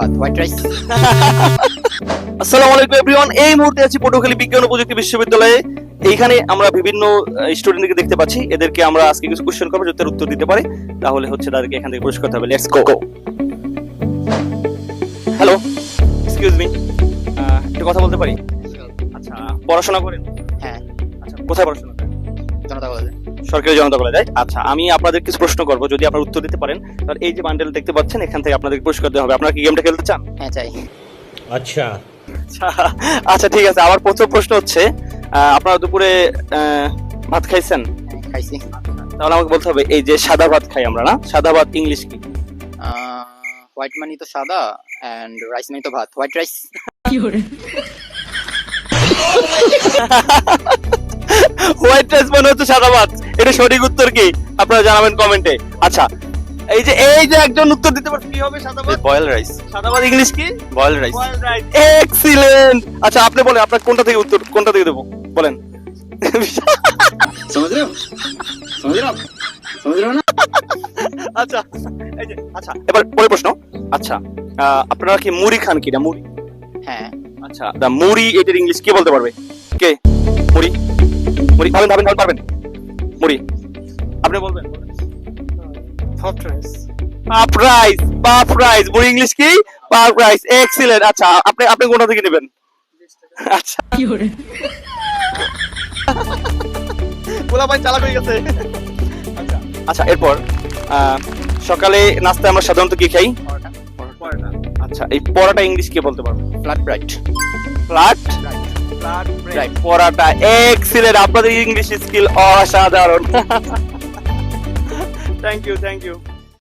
ভাত white rice. আসসালামু আলাইকুম এভরিওয়ান, এই মুহূর্তে আছি পটুয়াখালী বিজ্ঞান ও প্রযুক্তি বিশ্ববিদ্যালয়ে। এইখানে আমরা বিভিন্ন স্টুডেন্টকে দেখতে পাচ্ছি, এদেরকে আমরা আজকে কিছু কোশ্চেন করবো, যদি তারা উত্তর দিতে পারে তাহলে হচ্ছে তাদেরকে এখান থেকে পুরস্কার হবে। Let's go. Hello, excuse me, একটু কথা বলতে পারি? আচ্ছা, পড়াশোনা করেন? হ্যাঁ, আচ্ছা, কোথায় পড়াশোনা করেন? জনতা কলেজে। সরকারি জনতা কলেজ। আচ্ছা, আমি আপনাদের কিছু প্রশ্ন করবো, যদি আপনারা উত্তর দিতে পারেন তাহলে এই যে বান্ডেল দেখতে পাচ্ছেন এখান থেকে আপনাদের পুরস্কার দেওয়া হবে। আপনারা কি গেমটা খেলতে চান? হ্যাঁ চাই। अच्छा আচ্ছা ঠিক আছে, আমার প্রথম প্রশ্ন হচ্ছে আপনারা দুপুরে ভাত খাইছেন? হ্যাঁ, খাইছি। তাহলে আমাকে বলতে হবে, এই যে সাদা ভাত খাই আমরা না, সাদা ভাত ইংলিশ কি? হোয়াইট মানি তো সাদা এন্ড রাইস মানি তো ভাত, হোয়াইট রাইস। হোয়াইট রাইস মানে হচ্ছে সাদা ভাত। এটা সঠিক উত্তর কি আপনারা জানাবেন কমেন্টে। আচ্ছা, এই যে একজন উত্তর দিতে পারছে, কি হবে? সাদা ভাত, बॉयल राइस সাদা ভাত ইংলিশ কি? Boil rice excellent. আচ্ছা, আপনি বলেন আপনার কোনটা থেকে উত্তর, কোনটা থেকে দেবো বলেন। समझ रहे हो ना? আচ্ছা, এই যে আচ্ছা, এবার পরের প্রশ্ন। আচ্ছা, আপনারা কি মুড়ি খান কিনা? মুড়ি? হ্যাঁ। আচ্ছা, দা মুড়ি এটার ইংলিশ কি বলতে পারবে? কে? মুড়ি মুড়ি ভাবেন পারবেন? মুড়ি আপনি বলবেন? Hot rice. Puff rice, puff rice. মুড়ি ইংলিশ কি? Puff rice. এক্সিলেন্ট। আচ্ছা, আপনি কোনটা থেকে নেবেন? আচ্ছা, বলা ভাই চালাক হয়ে গেছে। আচ্ছা আচ্ছা, এরপর সকালে নাস্তায় আমরা সাধারণত কি খাই? পরোটা। আচ্ছা, এই পরোটা ইংলিশ কি বলতে পারবো? Flat bread. Flat bread, paratha. Excellent, আপনাদের ইংলিশ স্কিল অসাধারণ। Thank you.